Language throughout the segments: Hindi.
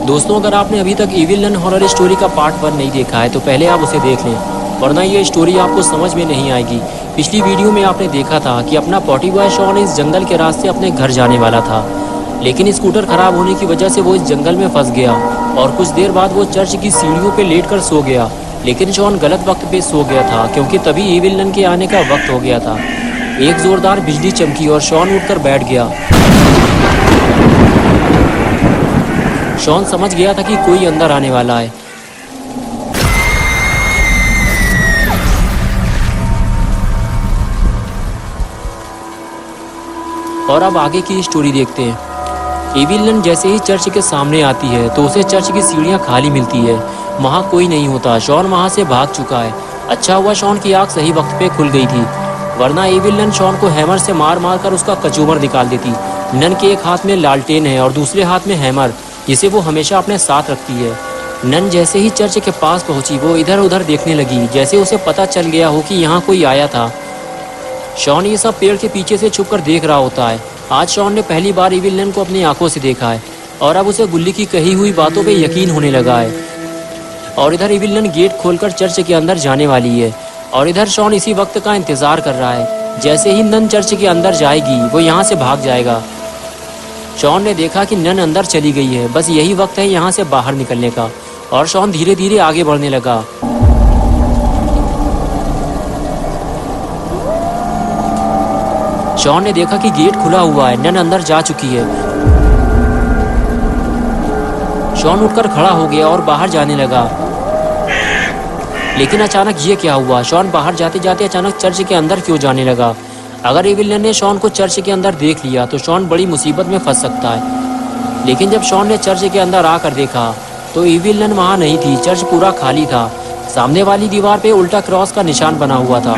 दोस्तों, अगर आपने अभी तक इविल नन हॉरर स्टोरी का पार्ट 1 नहीं देखा है तो पहले आप उसे देख लें, वरना ये स्टोरी आपको समझ में नहीं आएगी। पिछली वीडियो में आपने देखा था कि अपना पॉटी बॉय शॉन इस जंगल के रास्ते अपने घर जाने वाला था, लेकिन स्कूटर खराब होने की वजह से वो इस जंगल में फंस गया और कुछ देर बाद वो चर्च की सीढ़ियों पे लेटकर सो गया। लेकिन शॉन गलत वक्त पे सो गया था, क्योंकि तभी इविल नन के आने का वक्त हो गया था। एक जोरदार बिजली चमकी और शॉन उठकर बैठ गया। शॉन समझ गया था कि कोई अंदर आने वाला है। और अब आगे की स्टोरी देखते हैं। इविल नन जैसे ही चर्च के सामने आती है तो उसे चर्च की सीढ़ियां खाली मिलती है। वहां कोई नहीं होता। शॉन वहां से भाग चुका है। अच्छा हुआ शॉन की आंख सही वक्त पे खुल गई थी, वरना इविल नन शॉन को हैमर से मार मार कर उसका कचूमर निकाल देती। नन के एक हाथ में लालटेन है और दूसरे हाथ में हैमर, जिसे वो हमेशा अपने साथ रखती है। नन जैसे ही चर्च के पास पहुंची वो इधर उधर देखने लगी, जैसे उसे पता चल गया हो कि यहाँ कोई आया था। शॉन ये सब पेड़ के पीछे से छुपकर देख रहा होता है। आज शॉन ने पहली बार इविल नन को अपनी आंखों से देखा है और अब उसे गुल्ली की कही हुई बातों पे यकीन होने लगा है। और इधर इविल नन गेट खोलकर चर्च के अंदर जाने वाली है और इधर शॉन इसी वक्त का इंतजार कर रहा है। जैसे ही नन चर्च के अंदर जाएगी वो यहाँ से भाग जाएगा। शॉन ने देखा कि नन अंदर चली गई है, बस यही वक्त है यहाँ से बाहर निकलने का, और शॉन धीरे धीरे आगे बढ़ने लगा। शॉन ने देखा कि गेट खुला हुआ है, नन अंदर जा चुकी है। शॉन उठकर खड़ा हो गया और बाहर जाने लगा। लेकिन अचानक ये क्या हुआ? शॉन बाहर जाते जाते अचानक चर्च के अंदर क्यों जाने लगा? अगर इविल नन ने शॉन को चर्च के अंदर देख लिया तो शॉन बड़ी मुसीबत में फंस सकता है। लेकिन जब शॉन ने चर्च के अंदर आकर देखा तो इविल नन वहाँ नहीं थी। चर्च पूरा खाली था। सामने वाली दीवार पे उल्टा क्रॉस का निशान बना हुआ था।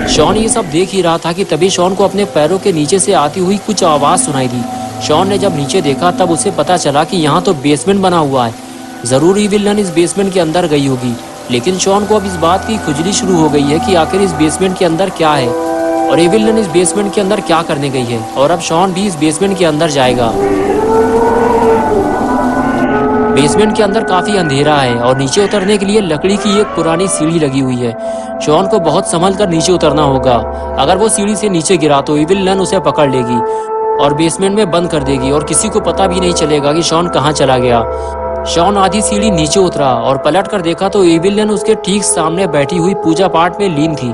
शॉन ये सब देख ही रहा था कि तभी शॉन को अपने पैरों के नीचे से आती हुई कुछ आवाज़ सुनाई दी। शॉन ने जब नीचे देखा तब उसे पता चला कि यहाँ तो बेसमेंट बना हुआ है। ज़रूर इविल नन इस बेसमेंट के अंदर गई होगी। लेकिन शॉन को अब इस बात की खुजली शुरू हो गई है कि आखिर इस बेसमेंट के अंदर क्या है और इविल नन इस बेसमेंट के अंदर क्या करने गई है। और अब शॉन भी इस बेसमेंट के अंदर जाएगा। बेसमेंट के अंदर काफी अंधेरा है और नीचे उतरने के लिए लकड़ी की एक पुरानी सीढ़ी लगी हुई है। शॉन को बहुत संभल कर नीचे उतरना होगा। अगर वो सीढ़ी से नीचे गिरा तो इविल नन उसे पकड़ लेगी और बेसमेंट में बंद कर देगी और किसी को पता भी नहीं चलेगा कि शॉन कहाँ चला गया। शॉन आधी सीढ़ी नीचे उतरा और पलट कर देखा तो इविल नन उसके ठीक सामने बैठी हुई पूजा पाठ में लीन थी।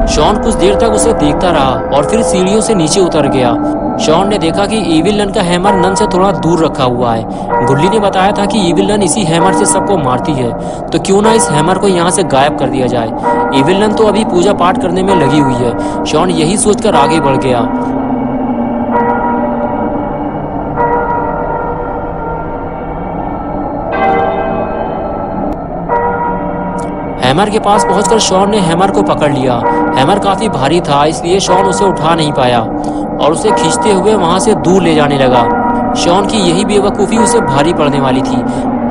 शॉन कुछ देर तक उसे देखता रहा और फिर सीढ़ियों से नीचे उतर गया। शॉन ने देखा कि इविल नन का हैमर नन से थोड़ा दूर रखा हुआ है। गुल्ली ने बताया था कि इविल नन इसी हैमर से सबको मारती है, तो क्यों ना इस हैमर को यहाँ से गायब कर दिया जाए। इविल नन तो अभी पूजा पाठ करने में लगी हुई है। शॉन यही सोचकर आगे बढ़ गया। हैमर के पास पहुंचकर शॉन ने हैमर को पकड़ लिया। हैमर काफी भारी था, इसलिए शॉन उसे उठा नहीं पाया और उसे खींचते हुए वहां से दूर ले जाने लगा। शॉन की यही बेवकूफ़ी उसे भारी पड़ने वाली थी।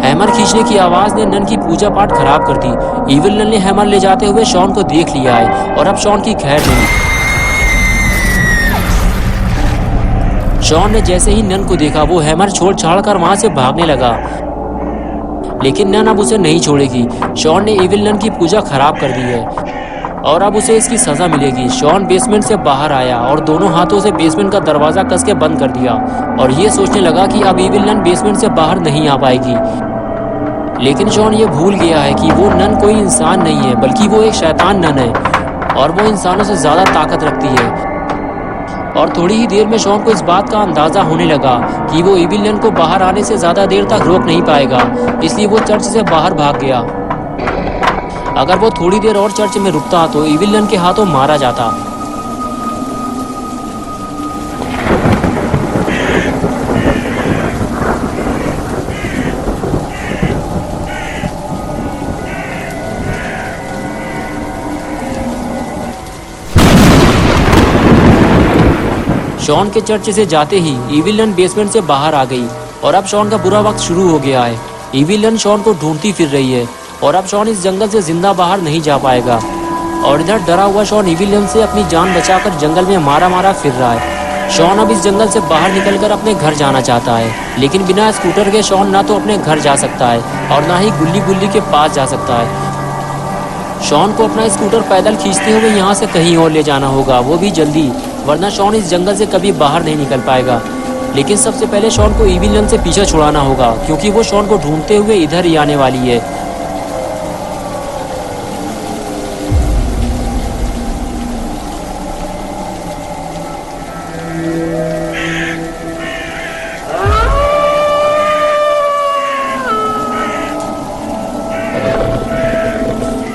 हैमर खींचने की आवाज़ ने नन की पूजा पाठ खराब कर दी। इविल नन ने हैमर ले जाते हुए शॉन को देख लिया है और अब शॉन की खैर नहीं। शॉन ने जैसे ही नन को देखा वो हैमर छोड़ छाड़ कर वहां से भागने लगा, लेकिन नन अब उसे नहीं छोड़ेगी। शॉन ने इविल नन की पूजा खराब कर दी है और अब उसे इसकी सजा मिलेगी। शॉन बेसमेंट से बाहर आया और दोनों हाथों से बेसमेंट का दरवाजा कस के बंद कर दिया और ये सोचने लगा कि अब इविल नन बेसमेंट से बाहर नहीं आ पाएगी। लेकिन शॉन ये भूल गया है कि वो नन कोई इंसान नहीं है, बल्कि वो एक शैतान नन है और वो इंसानों से ज़्यादा ताकत रखती है। और थोड़ी ही देर में शॉन को इस बात का अंदाज़ा होने लगा कि वो इविल नन को बाहर आने से ज़्यादा देर तक रोक नहीं पाएगा, इसलिए वो चर्च से बाहर भाग गया। अगर वो थोड़ी देर और चर्च में रुकता तो इविल नन के हाथों मारा जाता। शॉन के चर्च से जाते ही इविल नन बेसमेंट से बाहर आ गई और अब शॉन का बुरा वक्त शुरू हो गया है। इविल नन शॉन को ढूंढती फिर रही है और अब शॉन इस जंगल से जिंदा बाहर नहीं जा पाएगा। और इधर डरा हुआ शॉन इविल विलन से अपनी जान बचाकर जंगल में मारा मारा फिर रहा है। शॉन अब इस जंगल से बाहर निकलकर अपने घर जाना चाहता है, लेकिन बिना स्कूटर के शॉन ना तो अपने घर जा सकता है और ना ही गुल्ली गुल्ली के पास जा सकता है। शॉन को अपना स्कूटर पैदल खींचते हुए यहाँ से कहीं और ले जाना होगा, वो भी जल्दी, वरना शॉन इस जंगल से कभी बाहर नहीं निकल पाएगा। लेकिन सबसे पहले शॉन को इविल विलन से पीछा छुड़ाना होगा, क्योंकि वो शॉन को ढूंढते हुए इधर ही आने वाली है।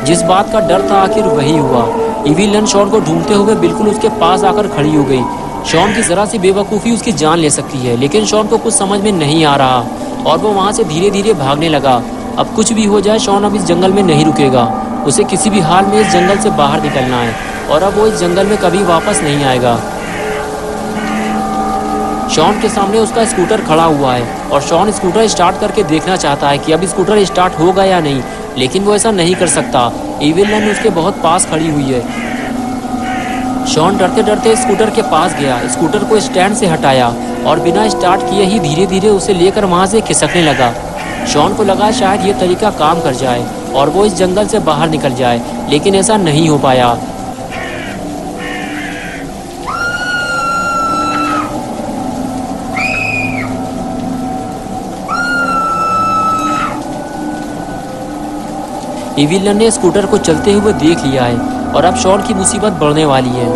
जिस बात का डर था आखिर वही हुआ। इविल विलन शॉन को ढूंढते हुए बिल्कुल उसके पास आकर खड़ी हो गई। शॉन की जरा सी बेवकूफ़ी उसकी जान ले सकती है, लेकिन शॉन को कुछ समझ में नहीं आ रहा और वो वहाँ से धीरे धीरे भागने लगा। अब कुछ भी हो जाए शॉन अब इस जंगल में नहीं रुकेगा, उसे किसी भी हाल में इस जंगल से बाहर निकलना है और अब वो इस जंगल में कभी वापस नहीं आएगा। शॉन के सामने उसका स्कूटर खड़ा हुआ है और शॉन स्कूटर स्टार्ट करके देखना चाहता है कि अब स्कूटर स्टार्ट होगा या नहीं, लेकिन वो ऐसा नहीं कर सकता। इविल विलन उसके बहुत पास खड़ी हुई है। शॉन डरते डरते स्कूटर के पास गया, स्कूटर को स्टैंड से हटाया और बिना स्टार्ट किए ही धीरे धीरे उसे लेकर वहाँ से खिसकने लगा। शॉन को लगा शायद ये तरीका काम कर जाए और वो इस जंगल से बाहर निकल जाए, लेकिन ऐसा नहीं हो पाया। इविल विलन ने स्कूटर को चलते हुए देख लिया है और अब शॉन की मुसीबत बढ़ने वाली है।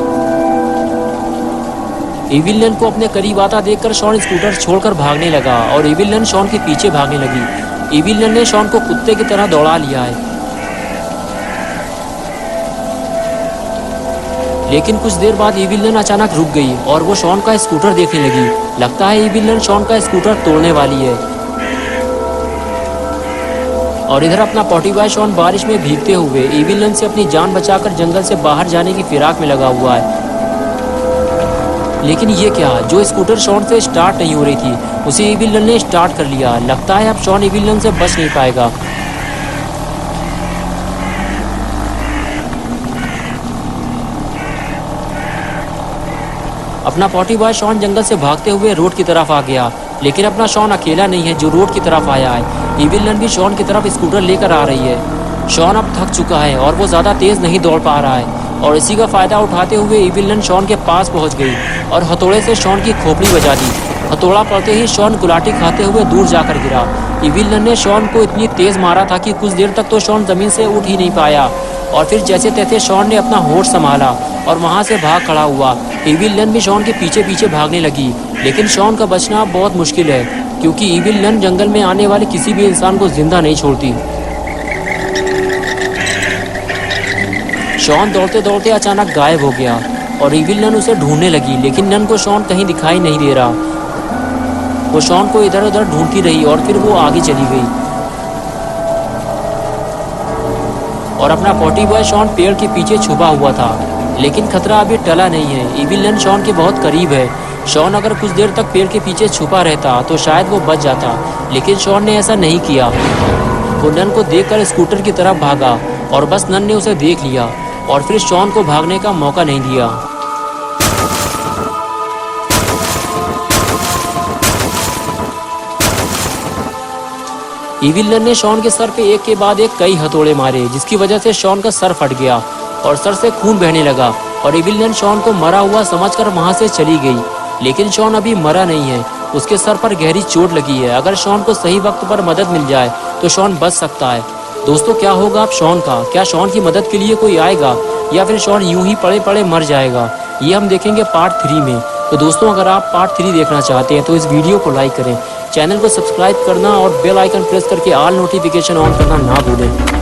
इविल विलन को अपने करीब आता देखकर शॉन स्कूटर छोड़कर भागने लगा और इविल विलन शॉन के पीछे भागने लगी। इविल विलन ने शॉन को कुत्ते की तरह दौड़ा लिया है, लेकिन कुछ देर बाद इविल विलन अचानक रुक गई और वो शॉन का स्कूटर देखने लगी। लगता है इविल विलन शॉन का स्कूटर तोड़ने वाली है। और इधर अपना पॉटी बॉय शॉन बारिश में भीगते हुए इविल विलन से अपनी जान बचाकर जंगल से बाहर जाने की फिराक में लगा हुआ है। लेकिन ये क्या, जो स्कूटर शॉन से स्टार्ट नहीं हो रही थी उसे इविल विलन ने स्टार्ट कर लिया। लगता है अब शॉन इविल विलन से बच नहीं पाएगा। अपना पॉटी बॉय शॉन जंगल से भागते हुए रोड की तरफ आ गया, लेकिन अपना शॉन अकेला नहीं है जो रोड की तरफ आया है। इविल विलन भी शॉन की तरफ स्कूटर लेकर आ रही है। शॉन अब थक चुका है और वो ज़्यादा तेज़ नहीं दौड़ पा रहा है और इसी का फ़ायदा उठाते हुए इविल विलन शॉन के पास पहुंच गई और हथौड़े से शॉन की खोपड़ी बजा दी। हथौड़ा पड़ते ही शॉन गुलाटी खाते हुए दूर जाकर गिरा। इविल विलन ने शॉन को इतनी तेज़ मारा था कि कुछ देर तक तो शॉन ज़मीन से उठ ही नहीं पाया और फिर जैसे तैसे शॉन ने अपना होश संभाला और वहाँ से भाग खड़ा हुआ। इविल विलन भी शॉन के पीछे पीछे भागने लगी, लेकिन शॉन का बचना बहुत मुश्किल है, क्योंकि इविल विलन जंगल में आने वाले किसी भी इंसान को जिंदा नहीं छोड़ती। शॉन दौड़ते दौड़ते अचानक गायब हो गया और इविल विलन उसे ढूंढने लगी, लेकिन नन को शॉन कहीं दिखाई नहीं दे रहा। वो शॉन को इधर उधर ढूंढती रही और फिर वो आगे चली गई और अपना पॉटी बॉय शॉन पेड़ के पीछे छुपा हुआ था, लेकिन खतरा अभी टला नहीं है। इविल विलन शॉन के बहुत करीब है। शॉन अगर कुछ देर तक पेड़ के पीछे छुपा रहता तो शायद वो बच जाता, लेकिन शॉन ने ऐसा नहीं किया। वो नन को देखकर स्कूटर की तरफ भागा और बस नन ने उसे देख लिया और फिर शॉन को भागने का मौका नहीं दिया। इविल विलन ने शॉन के सर पे एक के बाद एक कई हथौड़े मारे, जिसकी वजह से शॉन का सर फट गया और सर से खून बहने लगा और इविल विलन शॉन को मरा हुआ समझकर वहां से चली गई। लेकिन शॉन अभी मरा नहीं है, उसके सर पर गहरी चोट लगी है। अगर शॉन को सही वक्त पर मदद मिल जाए तो शॉन बच सकता है। दोस्तों, क्या होगा अब शॉन का? क्या शॉन की मदद के लिए कोई आएगा या फिर शॉन यूं ही पड़े पड़े मर जाएगा? ये हम देखेंगे पार्ट 3 में। तो दोस्तों, अगर आप पार्ट 3 देखना चाहते हैं तो इस वीडियो को लाइक करें, चैनल को सब्सक्राइब करना और बेल आइकन प्रेस करके ऑल नोटिफिकेशन ऑन करना ना भूलें।